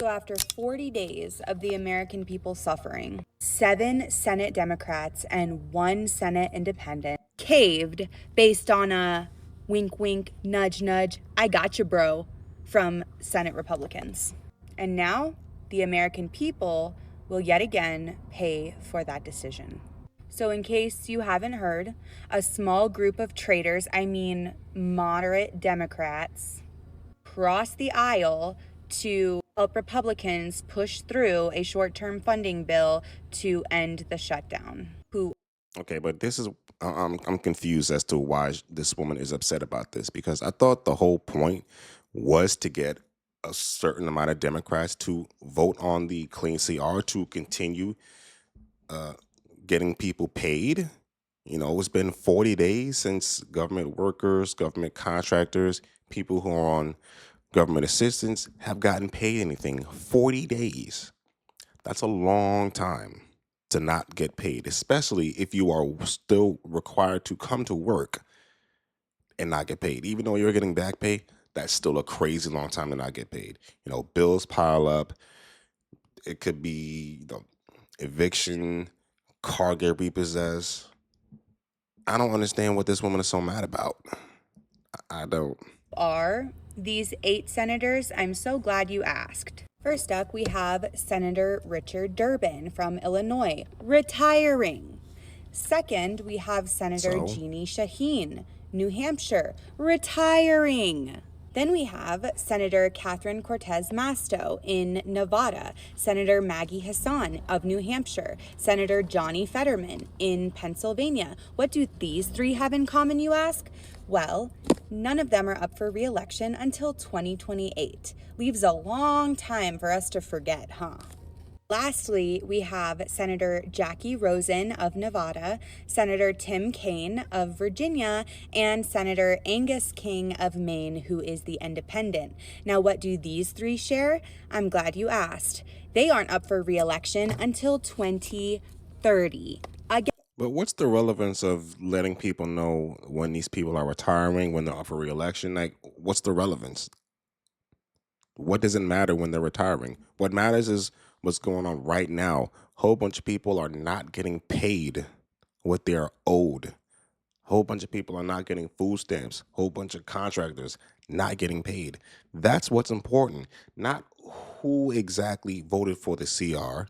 So after 40 days of the American people suffering, 7 Senate Democrats and 1 Senate Independent caved based on a wink, wink, nudge, nudge, I gotcha, bro, from Senate Republicans. And now the American people will yet again pay for that decision. So, in case you haven't heard, a small group of traitors, I mean moderate Democrats, crossed the aisle to help Republicans push through a short-term funding bill to end the shutdown. Okay, but this is I'm confused as to why this woman is upset about this, because I thought the whole point was to get a certain amount of Democrats to vote on the clean CR to continue getting people paid. It's been 40 days since government workers, government contractors, people who are on government assistance have gotten paid anything. 40 days. That's a long time to not get paid, especially if you are still required to come to work and not get paid. Even though you're getting back pay, that's still a crazy long time to not get paid. Bills pile up. It could be eviction, car get repossessed. I don't understand what this woman is so mad about. I don't. Are these 8 senators? I'm so glad you asked. First up, we have Senator Richard Durbin from Illinois, retiring. Second, we have Senator So Jeannie Shaheen, New Hampshire, retiring. Then we have Senator Catherine Cortez Masto in Nevada, Senator Maggie Hassan of New Hampshire, Senator Johnny Fetterman in Pennsylvania. What do these 3 have in common, you ask? Well, none of them are up for re-election until 2028. Leaves a long time for us to forget, huh? Lastly, we have Senator Jackie Rosen of Nevada, Senator Tim Kaine of Virginia, and Senator Angus King of Maine, who is the independent. Now, what do these 3 share? I'm glad you asked. They aren't up for re-election until 2030. But what's the relevance of letting people know when these people are retiring, when they're up for re-election? Like, what's the relevance? What does it matter when they're retiring? What matters is what's going on right now. A whole bunch of people are not getting paid what they are owed. A whole bunch of people are not getting food stamps. A whole bunch of contractors not getting paid. That's what's important, not who exactly voted for the CR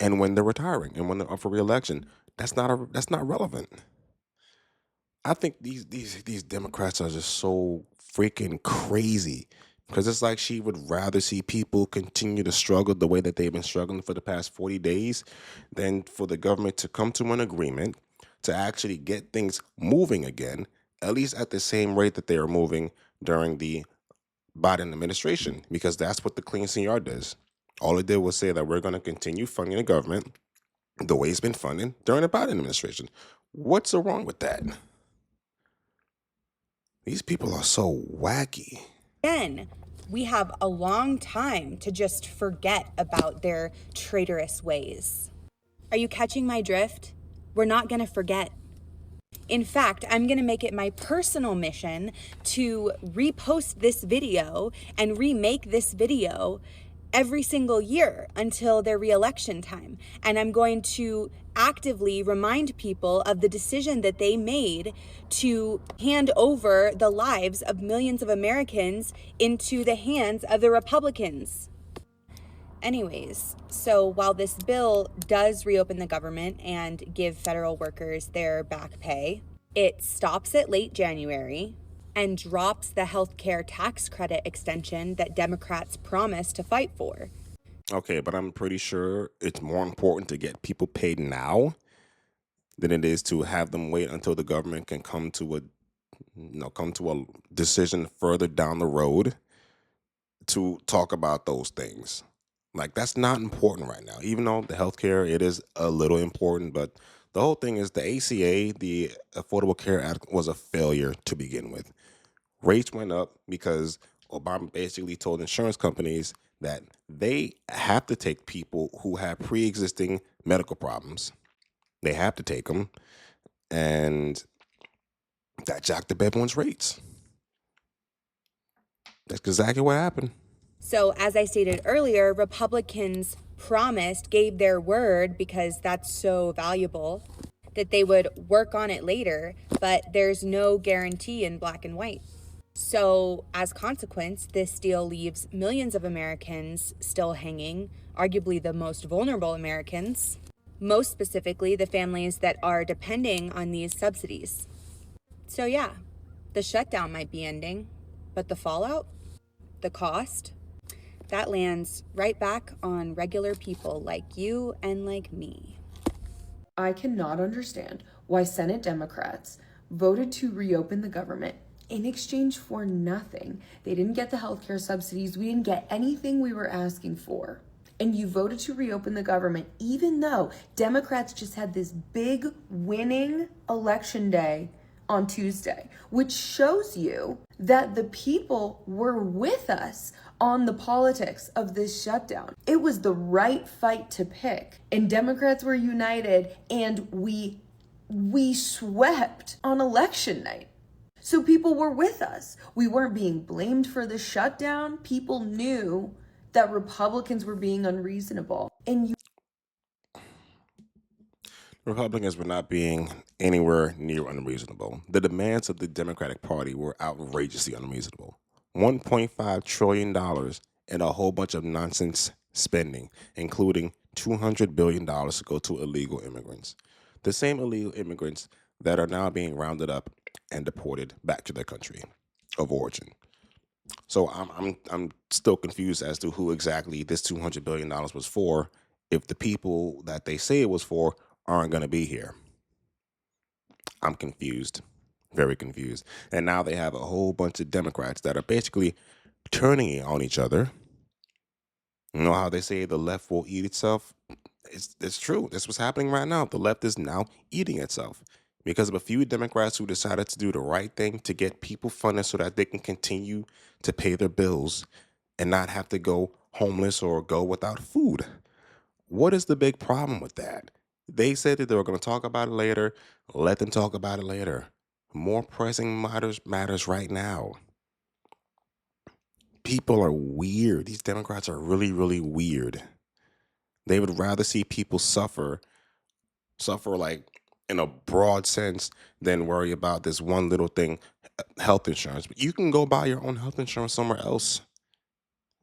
and when they're retiring and when they're up for re-election. That's not relevant. I think these Democrats are just so freaking crazy, because it's like she would rather see people continue to struggle the way that they've been struggling for the past 40 days than for the government to come to an agreement to actually get things moving again, at least at the same rate that they were moving during the Biden administration, because that's what the Clean CR does. All it did was say that we're going to continue funding the government the way it's been funding during the Biden administration. What's so wrong with that? These people are so wacky. Again, we have a long time to just forget about their traitorous ways. Are you catching my drift? We're not going to forget. In fact, I'm going to make it my personal mission to repost this video and remake this video every single year until their re-election time. And I'm going to actively remind people of the decision that they made to hand over the lives of millions of Americans into the hands of the Republicans. Anyways, so while this bill does reopen the government and give federal workers their back pay, it stops at late January and drops the healthcare tax credit extension that Democrats promised to fight for. Okay, but I'm pretty sure it's more important to get people paid now than it is to have them wait until the government can come to a decision further down the road to talk about those things. Like, that's not important right now. Even though the healthcare, it is a little important, but the whole thing is the ACA, the Affordable Care Act, was a failure to begin with. Rates went up because Obama basically told insurance companies that they have to take people who have pre-existing medical problems. They have to take them, and that jacked up everyone's rates. That's exactly what happened. So, as I stated earlier, Republicans gave their word, because that's so valuable, that they would work on it later, but there's no guarantee in black and white. So, as consequence, this deal leaves millions of Americans still hanging, arguably the most vulnerable Americans, most specifically the families that are depending on these subsidies. So, yeah, the shutdown might be ending, but the fallout, the cost, that lands right back on regular people like you and like me. I cannot understand why Senate Democrats voted to reopen the government in exchange for nothing. They didn't get the healthcare subsidies. We didn't get anything we were asking for. And you voted to reopen the government, even though Democrats just had this big winning election day on Tuesday, which shows you that the people were with us on the politics of this shutdown. It was the right fight to pick, and Democrats were united, and we swept on election night. So people were with us. We weren't being blamed for the shutdown. People knew that Republicans were being unreasonable. And Republicans were not being anywhere near unreasonable. The demands of the Democratic Party were outrageously unreasonable. $1.5 trillion and a whole bunch of nonsense spending, including $200 billion to go to illegal immigrants. The same illegal immigrants that are now being rounded up and deported back to their country of origin. So I'm still confused as to who exactly this $200 billion was for, if the people that they say it was for aren't going to be here. I'm confused, very confused. And now they have a whole bunch of Democrats that are basically turning on each other. You know how they say the left will eat itself? It's true. This was happening right now. The left is now eating itself because of a few Democrats who decided to do the right thing to get people funded so that they can continue to pay their bills and not have to go homeless or go without food. What is the big problem with that? They said that they were going to talk about it later. Let them talk about it later. More pressing matters right now. People are weird. These Democrats are really, really weird. They would rather see people suffer like in a broad sense than worry about this one little thing, health insurance. But you can go buy your own health insurance somewhere else.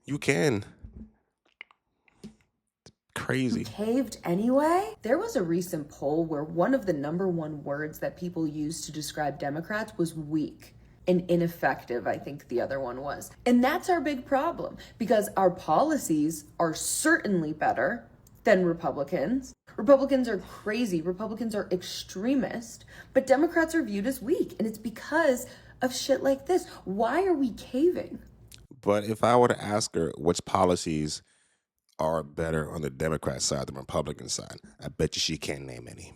You can. Crazy. caved anyway. There was a recent poll where one of the number one words that people used to describe Democrats was weak and ineffective, I think the other one was. And that's our big problem, because our policies are certainly better than Republicans. Republicans are crazy. Republicans are extremist, but Democrats are viewed as weak. And it's because of shit like this. Why are we caving? But if I were to ask her which policies are better on the Democrat side than the Republican side, I bet you she can't name any.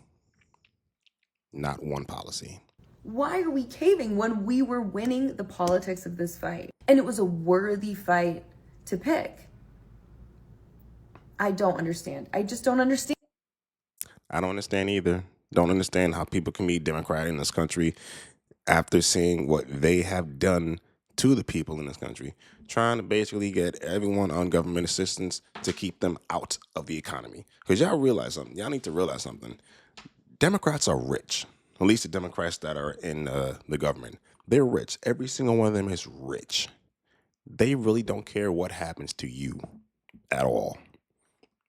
Not one policy. Why are we caving when we were winning the politics of this fight? And it was a worthy fight to pick. I don't understand. I just don't understand. I don't understand either. Don't understand how people can be Democrat in this country after seeing what they have done to the people in this country, trying to basically get everyone on government assistance to keep them out of the economy. Because y'all realize something. Y'all need to realize something. Democrats are rich. At least the Democrats that are in the government. They're rich. Every single one of them is rich. They really don't care what happens to you at all.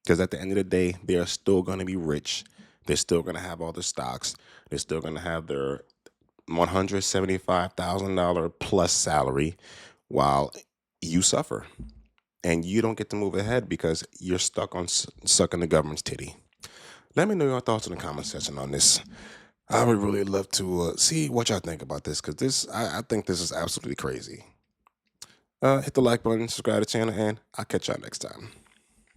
Because at the end of the day, they are still going to be rich. They're still going to have all the stocks. They're still going to have their $175,000 plus salary while you suffer. And you don't get to move ahead because you're stuck on sucking the government's titty. Let me know your thoughts in the comment section on this. I would really love to see what y'all think about this, because I think this is absolutely crazy. Hit the like button, subscribe to the channel, and I'll catch y'all next time.